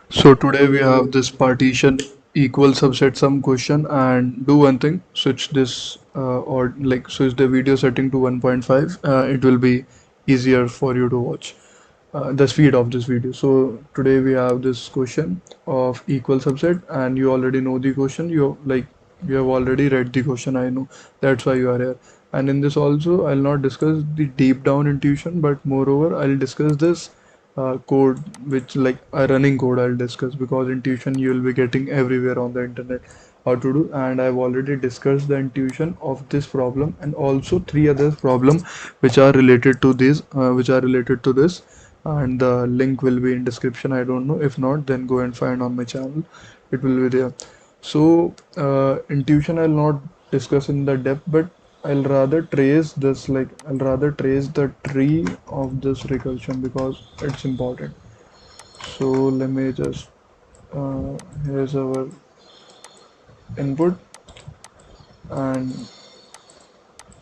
So today we have this partition equal subset sum question, and do one thing, switch this or like switch the video setting to 1.5. It will be easier for you to watch the speed of this video. So today we have this question of equal subset, and you already know the question. You have already read the question. I know that's why you are here. And in this also, I'll not discuss the deep down intuition, but moreover, I'll discuss this code, which like a running code I'll discuss, because intuition you will be getting everywhere on the internet how to do. And I've already discussed the intuition of this problem and also three other problem which are related to this, and the link will be in description. I don't know, if not then go and find on my channel, it will be there. So intuition I'll not discuss in the depth, but I'll rather trace the tree of this recursion because it's important. So let me just here's our input, and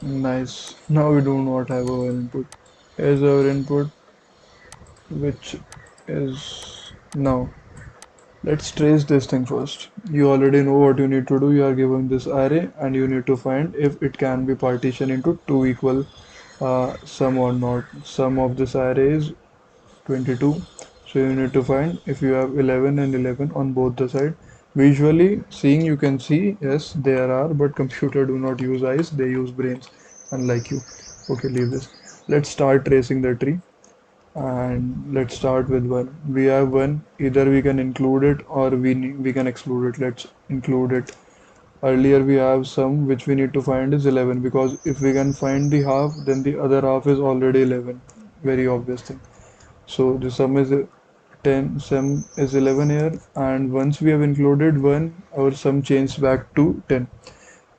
nice, now we do not have our input. Here's our input, which is now. Let's trace this thing first. You already know what you need to do. You are given this array and you need to find if it can be partitioned into two equal sum or not. Sum of this array is 22. So you need to find if you have 11 and 11 on both the side. Visually seeing you can see yes there are, but computer do not use eyes, they use brains, unlike you. Okay, leave this. Let's start tracing the tree, and let's start with 1. We have 1, either we can include it or we can exclude it. Let's include it. Earlier we have sum which we need to find is 11, because if we can find the half then the other half is already 11, very obvious thing. So the sum is 10, sum is 11 here, and once we have included 1 our sum changes back to 10.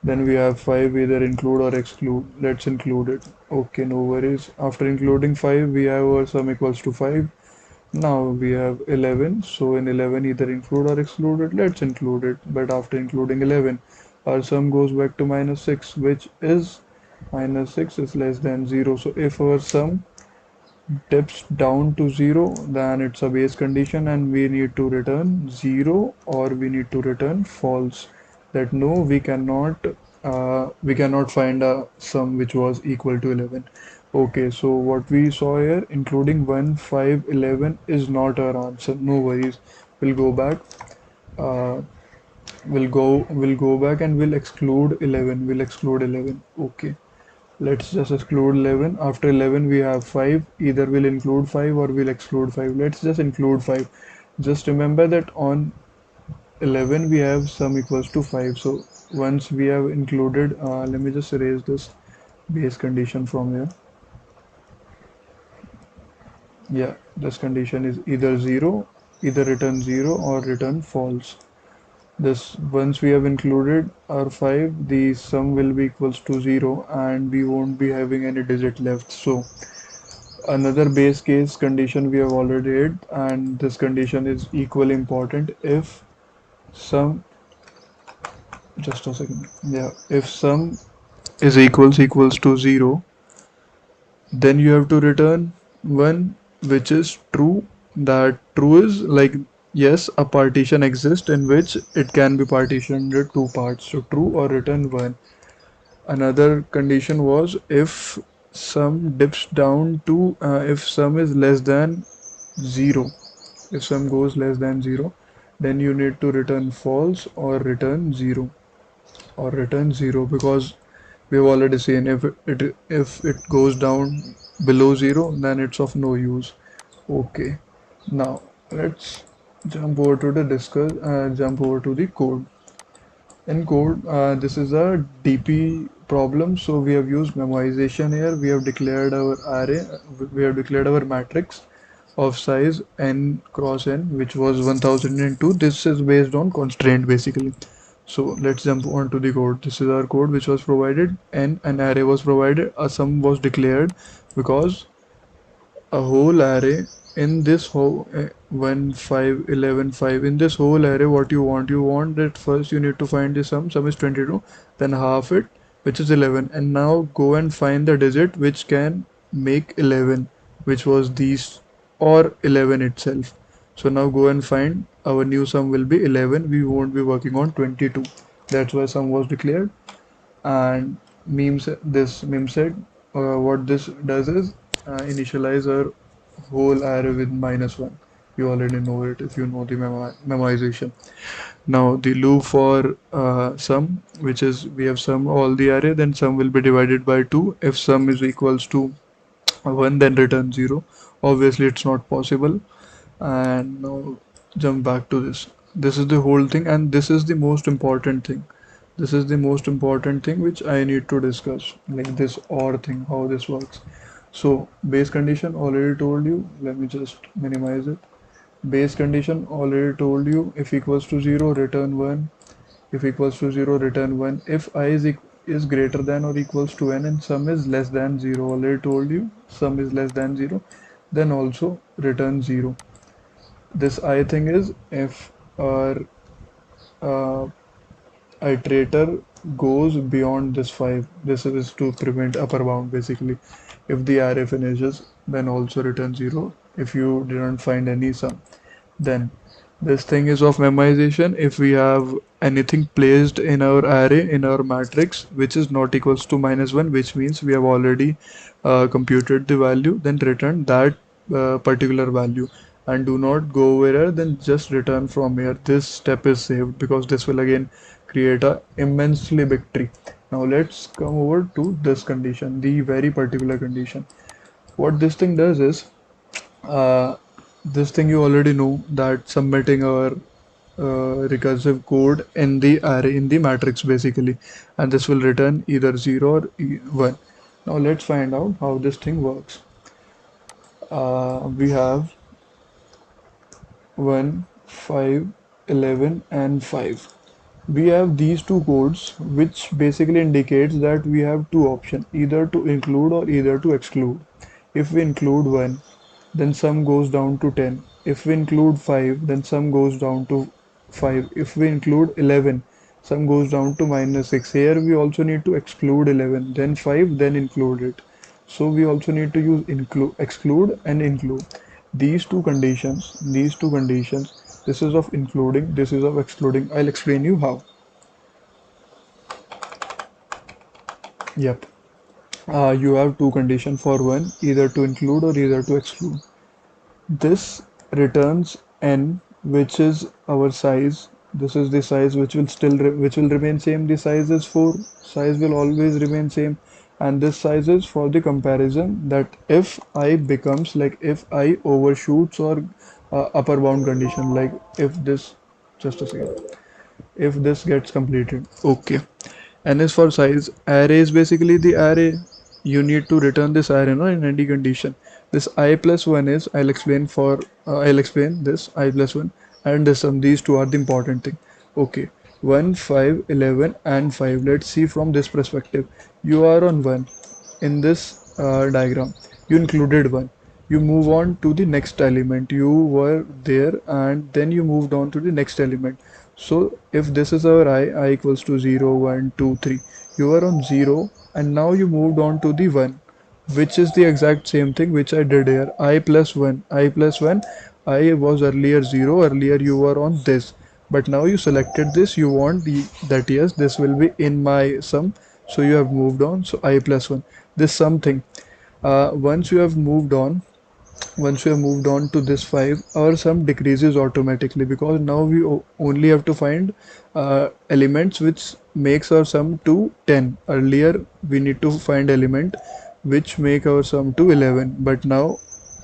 Then we have 5, either include or exclude. Let's include it. Okay, no worries. After including 5, we have our sum equals to 5. Now we have 11. So in 11, either include or exclude it. Let's include it. But after including 11, our sum goes back to minus 6, which is minus 6 is less than 0. So if our sum dips down to 0, then it's a base condition and we need to return 0 or we need to return false, that no, we cannot find a sum which was equal to 11. Okay, so what we saw here, including 1 5 11 is not our answer. No worries, we'll go back. uh, we'll go back and we'll exclude 11. Okay, let's just exclude 11. After 11 we have 5. Either we'll include 5 or we'll exclude 5. Let's just include 5. Just remember that on 11 we have sum equals to 5. So once we have included, let me just erase this base condition from here. Yeah, this condition is either 0, either return 0 or return false. This once we have included our 5, the sum will be equals to 0 and we won't be having any digit left. So another base case condition we have already hit, and this condition is equally important. If sum, just a second, yeah, if sum is equals to 0, then you have to return 1, which is true. That true is like yes, a partition exists in which it can be partitioned into two parts, so true or return 1. Another condition was if sum dips down to if sum is less than 0, if sum goes less than 0, then you need to return false or return 0, because we've already seen if it goes down below 0 then it's of no use. Okay, now let's jump over to the code. In code, this is a DP problem, so we have used memoization here. We have declared our array, we have declared our matrix of size n cross n, which was 1002. This is based on constraint basically. So let's jump on to the code. This is our code which was provided, and an array was provided, a sum was declared, because a whole array in this whole 1 5 11 5, in this whole array, what you want that first you need to find the sum is 22, then half it, which is 11, and now go and find the digit which can make 11, which was these, or 11 itself. So now go and find our new sum will be 11. We won't be working on 22. That's why sum was declared. And meme said what this does is initialize our whole array with -1. You already know it if you know the memorization. Now the loop for sum, which is we have sum all the array, then sum will be divided by 2. If sum is equals to 1, then return 0. Obviously it's not possible. And now jump back to this. This is the whole thing, and this is the most important thing. This is the most important thing which I need to discuss, like this OR thing, how this works. So base condition already told you. Let me just minimize it. Base condition already told you, if equals to 0 return 1, if equals to 0 return 1, if I is greater than or equals to n and sum is less than 0, already told you sum is less than 0, then also return 0. This I thing is if our uh, iterator goes beyond this 5. This is to prevent upper bound basically. If the array finishes, then also return 0 if you didn't find any sum. Then this thing is of memorization. If we have anything placed in our array in our matrix which is not equals to -1, which means we have already computed the value, then return that particular value, and do not go over here, then just return from here. This step is saved because this will again create a immensely big tree. Now let's come over to this condition, the very particular condition. What this thing does is uh, this thing you already know, that submitting our recursive code in the array in the matrix basically, and this will return either 0 or 1. Now let's find out how this thing works. We have 1, 5, 11 and 5. We have these two codes which basically indicates that we have two options, either to include or either to exclude. If we include 1, then sum goes down to 10. If we include 5, then sum goes down to 5. If we include 11, sum goes down to -6. Here we also need to exclude 11, then 5, then include it. So we also need to use exclude and include. These two conditions, this is of including, this is of excluding. I'll explain you how. Yep. You have two conditions for one, either to include or either to exclude. This returns n, which is our size. This is the size which will which will remain same. The size is 4. Size will always remain same, and this size is for the comparison that if I becomes, like if I overshoots or upper bound condition, like if this, just a second, if this gets completed. Okay. N is for size. Array is basically the array. You need to return this array, no, in any condition. This I plus 1 is, I'll explain this I plus 1 and this sum. These two are the important thing. Okay. 1, 5, 11 and 5. Let's see from this perspective. You are on 1 in this diagram. You included 1. You move on to the next element. You were there and then you moved on to the next element. So if this is our I equals to 0, 1, 2, 3. You were on 0 and now you moved on to the 1, which is the exact same thing which I did here. I plus 1. I plus 1. I was earlier 0. Earlier you were on this. But now you selected this. You want that yes, this will be in my sum. So you have moved on. So I plus 1. This something. Once you have moved on, once we have moved on to this 5, our sum decreases automatically because now we only have to find elements which makes our sum to 10. Earlier we need to find element which make our sum to 11, but now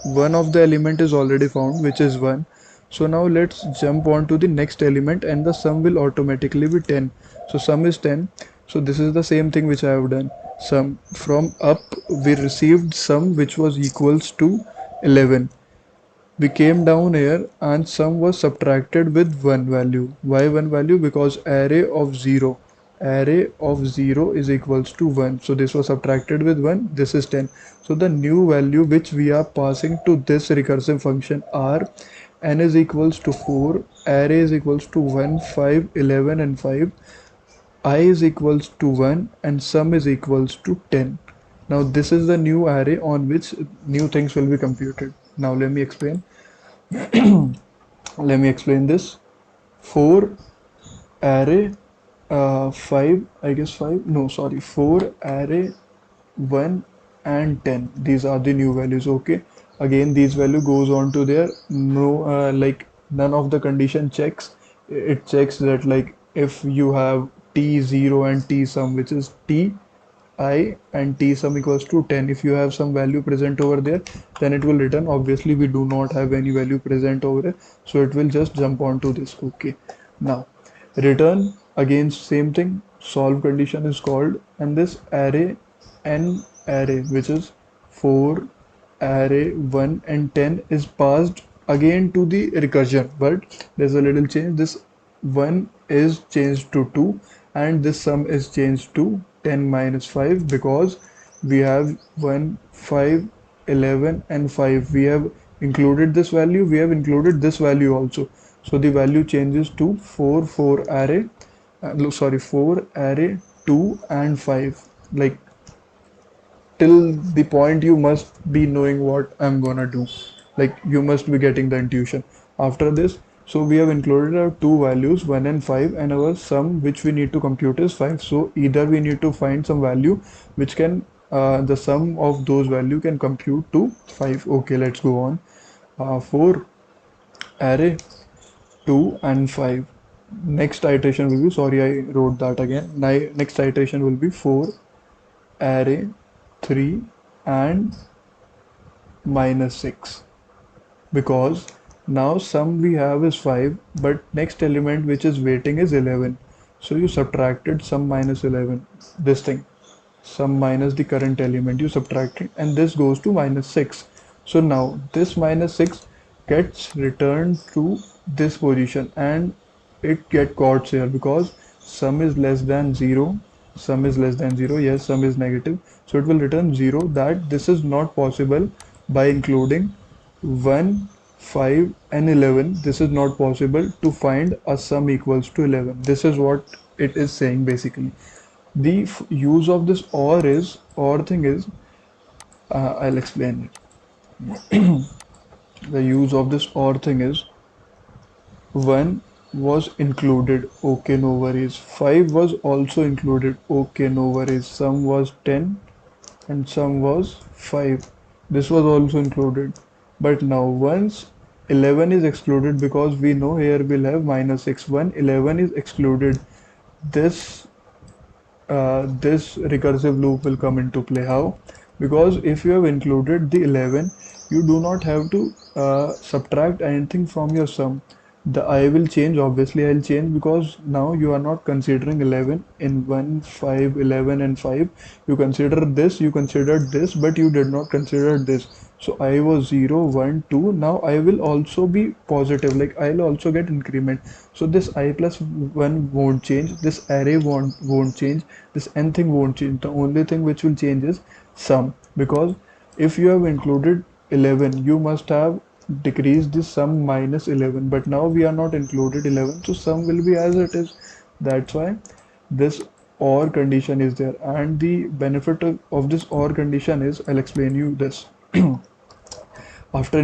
one of the element is already found, which is 1. So now let's jump on to the next element and the sum will automatically be 10. So sum is 10. So this is the same thing which I have done. Sum from up, we received sum which was equals to 11. We came down here and sum was subtracted with one value. Why one value? Because array of 0 is equals to 1. So this was subtracted with 1. This is 10. So the new value which we are passing to this recursive function are n is equals to 4, array is equals to 1, 5, 11 and 5, I is equals to 1 and sum is equals to 10. Now this is the new array on which new things will be computed. Now let me explain. Let me explain this. 4 array 5, I guess 5, no, sorry, 4 array 1 and 10. These are the new values. Okay, again these value goes on to there. No, like none of the condition checks. It checks that like if you have t0 and t sum, which is t I and t sum equals to 10. If you have some value present over there, then it will return. Obviously we do not have any value present over there, so it will just jump onto this. Okay, now return again, same thing, solve condition is called, and this array n array, which is 4 array 1 and 10, is passed again to the recursion, but there's a little change. This 1 is changed to 2 and this sum is changed to 10 minus 5, because we have 1 5 11 and 5. We have included this value, we have included this value also, so the value changes to 4 array, sorry, 4 array 2 and 5. Like till the point you must be knowing what I'm gonna do. Like you must be getting the intuition. After this, so we have included our two values 1 and 5, and our sum which we need to compute is 5. So either we need to find some value which can the sum of those value can compute to 5. Okay, let's go on. 4 array 2 and 5. Next iteration will be, sorry I wrote that again. Next iteration will be 4 array 3 and minus 6, because now sum we have is 5, but next element which is waiting is 11. So you subtracted sum minus 11, this thing, sum minus the current element, you subtracted, and this goes to minus 6. So now this minus 6 gets returned to this position, and it get caught here because sum is less than 0. Sum is less than 0, yes, sum is negative, so it will return 0. That this is not possible by including 1 5 and 11. This is not possible to find a sum equals to 11. This is what it is saying basically. The use of this or thing is, I'll explain it. The use of this or thing is, 1 was included, okay, no worries. 5 was also included, okay, no worries. Sum was 10 and sum was 5. This was also included. But now once 11 is excluded, because we know here we'll have minus 6. When 11 is excluded, this this recursive loop will come into play. How? Because if you have included the 11, you do not have to subtract anything from your sum. The I will change, obviously I'll change, because now you are not considering 11 in 1 5 11 and 5. You consider this, you considered this, but you did not consider this. So I was 0 1 2. Now I will also be positive, like I'll also get increment. So this I plus 1 won't change, this array won't change, this n thing won't change. The only thing which will change is sum, because if you have included 11, you must have decrease the sum minus 11, but now we are not included 11, so sum will be as it is. That's why this or condition is there, and the benefit of this or condition is, I'll explain you this. After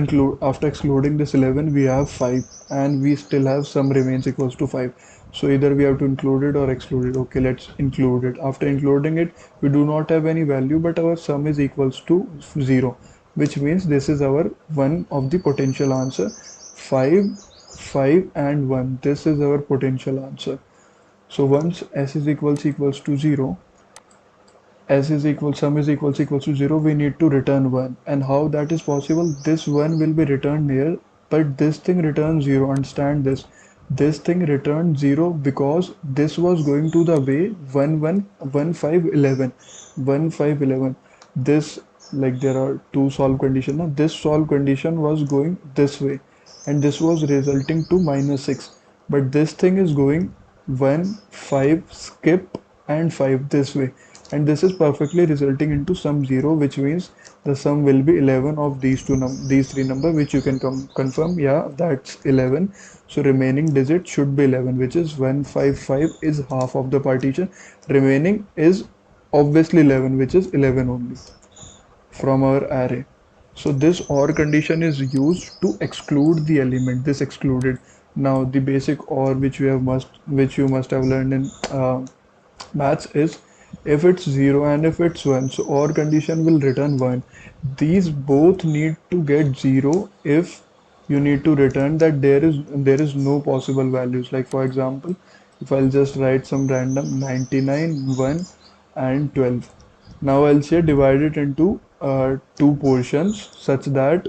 excluding this 11, we have 5, and we still have sum remains equals to 5. So either we have to include it or exclude it. Okay, let's include it. After including it, we do not have any value, but our sum is equals to 0, which means this is our one of the potential answer. 5 5 and 1, this is our potential answer. So once s is equals to 0, s is equal sum is equals to 0, we need to return 1. And how that is possible? This 1 will be returned here, but this thing returns 0. Understand this. This thing returned 0 because this was going to the way 1 1 1 5 11 1 5 11. This, like there are two solve condition. Now this solve condition was going this way, and this was resulting to minus 6. But this thing is going 1 5 skip and 5 this way, and this is perfectly resulting into sum 0, which means the sum will be 11 of these three number, which you can confirm, yeah, that's 11. So remaining digit should be 11, which is 155 is half of the partition. Remaining is obviously 11, which is 11 only from our array. So this OR condition is used to exclude the element, this excluded. Now the basic OR which you must have learned in maths is if it's 0 and if it's 1, so OR condition will return 1. These both need to get 0 if you need to return that there is no possible values. Like for example, if I'll just write some random 99, 1 and 12. Now I'll say divide it into two portions such that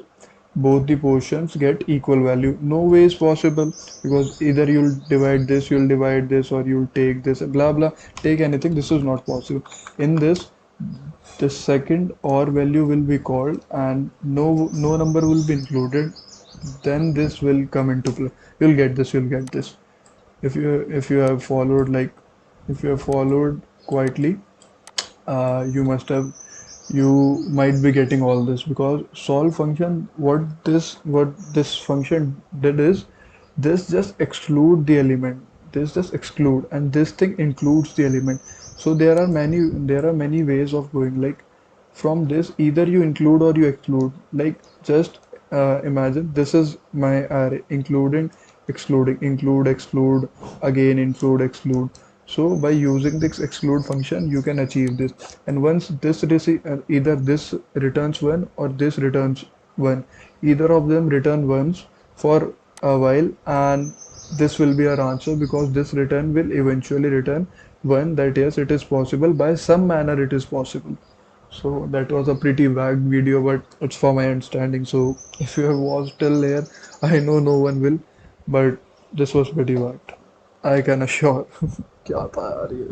both the portions get equal value. No way is possible because either you'll divide this, or you'll take this, blah blah, take anything. This is not possible. In this, the second OR value will be called and no number will be included. Then this will come into play. You'll get this. If you have followed, like, if you have followed quietly, you must have you might be getting all this, because solve function, what this function did is this just exclude the element, this just exclude, and this thing includes the element. So there are many ways of going. Like from this, either you include or you exclude. Like just imagine this is my array, including, excluding, include, exclude, again include, exclude. So by using this exclude function, you can achieve this. And once either this returns 1 or this returns 1, either of them return ones for a while, and this will be our answer, because this return will eventually return 1, that yes, it is possible, by some manner it is possible. So that was a pretty vague video, but it's for my understanding. So if you have watched till here, I know no one will, but this was pretty vague, I can assure. क्या था यार ये